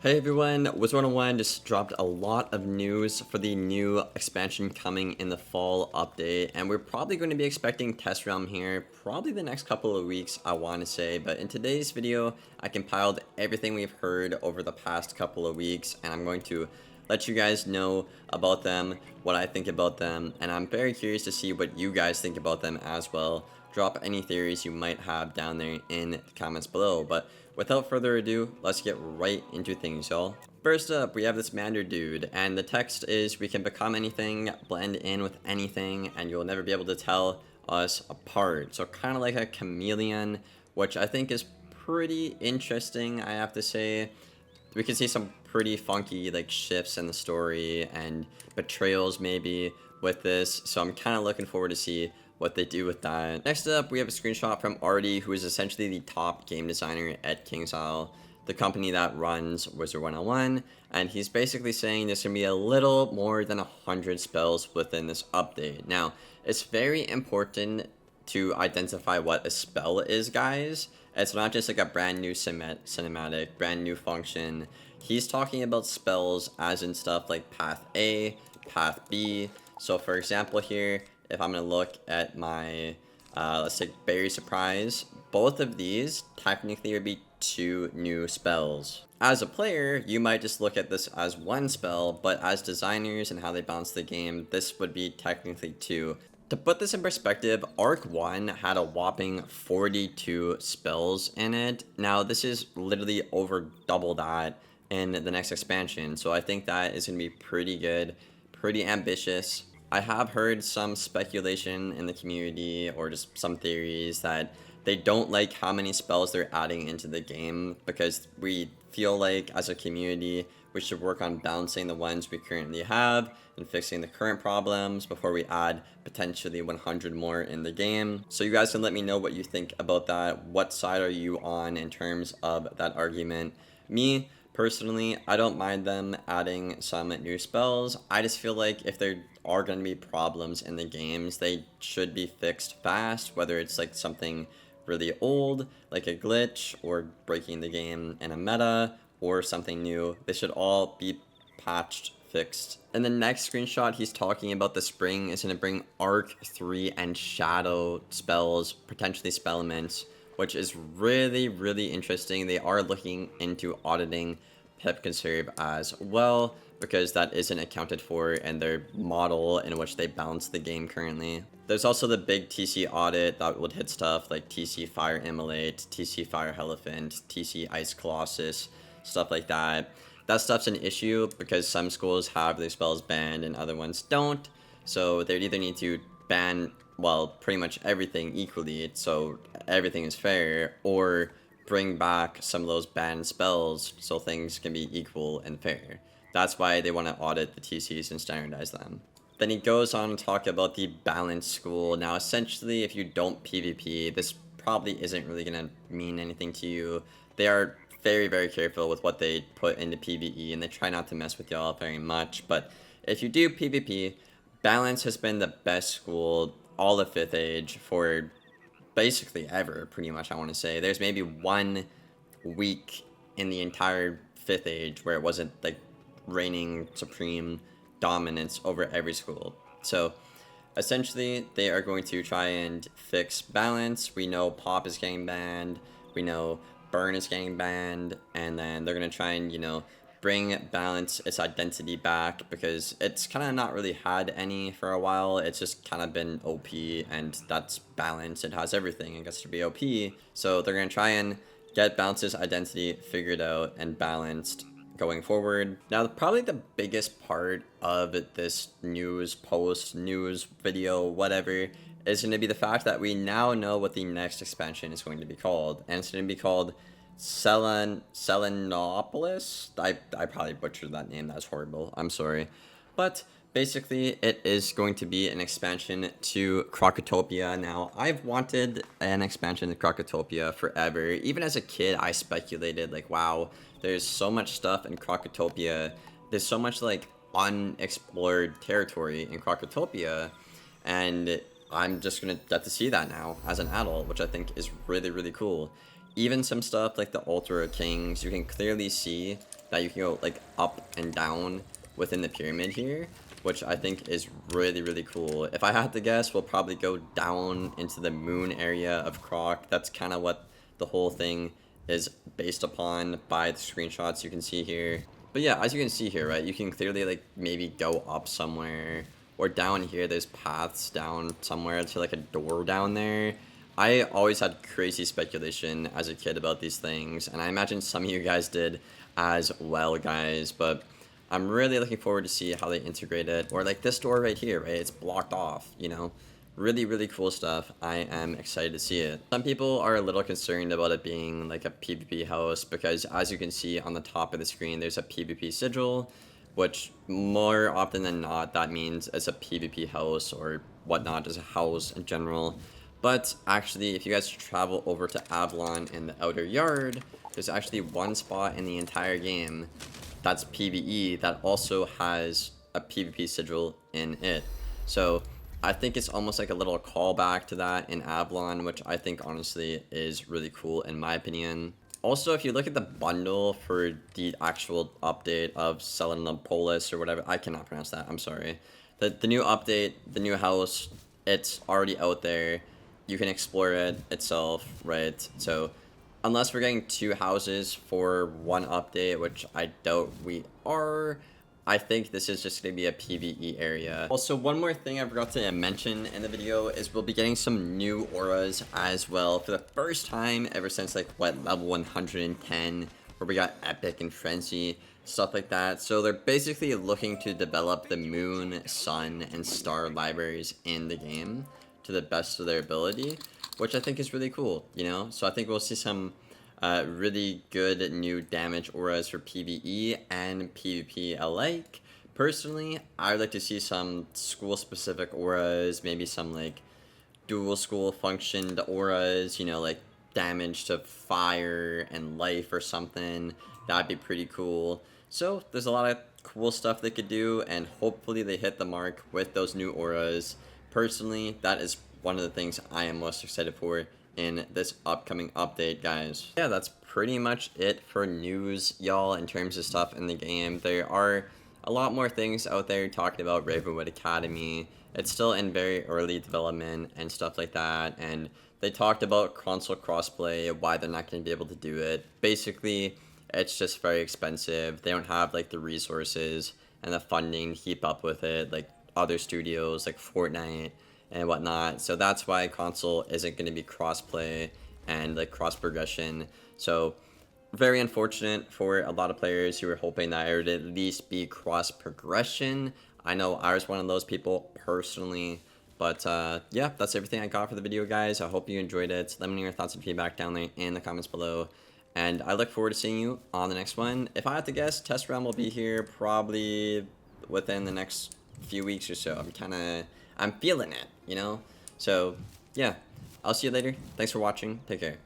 Hey everyone, Wizard101 just dropped a lot of news for the new expansion coming in the fall update, and we're probably going to be expecting Test Realm here probably the next couple of weeks, I want to say. But in today's video, I compiled everything we've heard over the past couple of weeks, and I'm going to let you guys know about them, what I think about them, and I'm very curious to see what you guys think about them as well. Drop any theories you might have down there in the comments below. But without further ado, let's get right into things, y'all. First up, we have this Mander dude, and the text is, we can become anything, blend in with anything, and you'll never be able to tell us apart. So kind of like a chameleon, which I think is pretty interesting, I have to say. We can see some pretty funky like shifts in the story and betrayals maybe with this, so I'm kind of looking forward to see what they do with that. Next up, we have a screenshot from Audit, who is essentially the top game designer at KingsIsle, the company that runs Wizard101, and he's basically saying there's going to be a little more than 100 spells within this update. Now, it's very important to identify what a spell is, guys. It's not just like a brand new cinematic, brand new function. He's talking about spells as in stuff like Path A, Path B. So for example here, if I'm going to look at my, let's take Berry Surprise, both of these technically would be 2 new spells. As a player, you might just look at this as 1 spell, but as designers and how they balance the game, this would be technically 2. To put this in perspective, Arc 1 had a whopping 42 spells in it. Now, this is literally over double that in the next expansion, so I think that is going to be pretty good, pretty ambitious. I have heard some speculation in the community or just some theories that they don't like how many spells they're adding into the game because we feel like as a community we should work on balancing the ones we currently have and fixing the current problems before we add potentially 100 more in the game. So you guys can let me know what you think about that. What side are you on in terms of that argument? Me, personally, I don't mind them adding some new spells. I just feel like if there are going to be problems in the games, they should be fixed fast, whether it's like something really old, like a glitch, or breaking the game in a meta, or something new. They should all be patched, fixed. In the next screenshot, he's talking about the spring is going to bring Arc 3 and Shadow spells, potentially Spellments, which is really, really interesting. They are looking into auditing Pip Conserve as well, because that isn't accounted for in their model in which they balance the game currently. There's also the big TC audit that would hit stuff like TC Fire Immolate, TC Fire Elephant, TC Ice Colossus, stuff like that. That stuff's an issue because some schools have their spells banned and other ones don't, so they'd either need to ban, well, pretty much everything equally, so everything is fair, or bring back some of those banned spells so things can be equal and fair. That's why they want to audit the TCs and standardize them. Then he goes on to talk about the balanced school. Now, essentially, if you don't PvP, this probably isn't really going to mean anything to you. They are very, very careful with what they put into PvE, and they try not to mess with y'all very much. But if you do PvP, balance has been the best school all of 5th Age for basically ever, pretty much, I want to say. There's maybe 1 week in the entire 5th Age where it wasn't like reigning supreme dominance over every school. So essentially they are going to try and fix balance. We know Pop is getting banned, we know Burn is getting banned, and then they're going to try and, you know, bring balance its identity back because it's kind of not really had any for a while. It's just kind of been OP, and that's balance. It has everything, it gets to be OP. So they're going to try and get balance's identity figured out and balanced going forward. Now, probably the biggest part of this news post, news video, whatever, is going to be the fact that we now know what the next expansion is going to be called, and it's going to be called Selenopolis. I probably butchered that name. That's horrible. I'm sorry. But basically, it is going to be an expansion to Crokotopia. Now, I've wanted an expansion to Crokotopia forever. Even as a kid, I speculated, like, wow, there's so much stuff in Crokotopia. There's so much, like, unexplored territory in Crokotopia. And I'm just going to get to see that now as an adult, which I think is really, really cool. Even some stuff like the Altar of Kings, you can clearly see that you can go like up and down within the pyramid here, which I think is really, really cool. If I had to guess, we'll probably go down into the moon area of Croc. That's kind of what the whole thing is based upon by the screenshots you can see here. But yeah, as you can see here, right, you can clearly like maybe go up somewhere, or down here there's paths down somewhere to like a door down there. I always had crazy speculation as a kid about these things, and I imagine some of you guys did as well, guys, but I'm really looking forward to see how they integrate it. Or like this door right here, right? It's blocked off, you know? Really, really cool stuff. I am excited to see it. Some people are a little concerned about it being like a PvP house because as you can see on the top of the screen, there's a PvP sigil, which more often than not, that means it's a PvP house or whatnot, as a house in general. But actually, if you guys travel over to Avalon in the outer yard, there's actually one spot in the entire game that's PvE that also has a PvP sigil in it. So I think it's almost like a little callback to that in Avalon, which I think honestly is really cool in my opinion. Also, if you look at the bundle for the actual update of Selenopolis or whatever, I cannot pronounce that, I'm sorry. The new update, the new house, it's already out there. You can explore it itself, right? So unless we're getting 2 houses for one update, which I doubt we are, I think this is just going to be a PvE area. Also, one more thing I forgot to mention in the video is we'll be getting some new auras as well for the first time ever since like what, level 110, where we got Epic and Frenzy, stuff like that. So they're basically looking to develop the moon, sun, and star libraries in the game to the best of their ability, which I think is really cool, you know? So I think we'll see some really good new damage auras for PvE and PvP alike. Personally, I would like to see some school-specific auras, maybe some like dual school functioned auras, you know, like damage to fire and life or something. That'd be pretty cool. So there's a lot of cool stuff they could do, and hopefully they hit the mark with those new auras. Personally, that is one of the things I am most excited for in this upcoming update, guys. Yeah, that's pretty much it for news, y'all, in terms of stuff in the game. There are a lot more things out there talking about Ravenwood Academy. It's still in very early development and stuff like that, and they talked about console crossplay, why they're not going to be able to do it. Basically, it's just very expensive. They don't have like the resources and the funding to keep up with it, like other studios like Fortnite and whatnot. So that's why console isn't going to be crossplay and like cross progression. So very unfortunate for a lot of players who were hoping that it would at least be cross progression. I know I was one of those people personally. But yeah, that's everything I got for the video, guys. I hope you enjoyed it. Let me know your thoughts and feedback down there in the comments below. And I look forward to seeing you on the next one. If I had to guess, Test Realm will be here probably within the next few weeks or so. I'm feeling it, you know? So yeah, I'll see you later. Thanks for watching. Take care.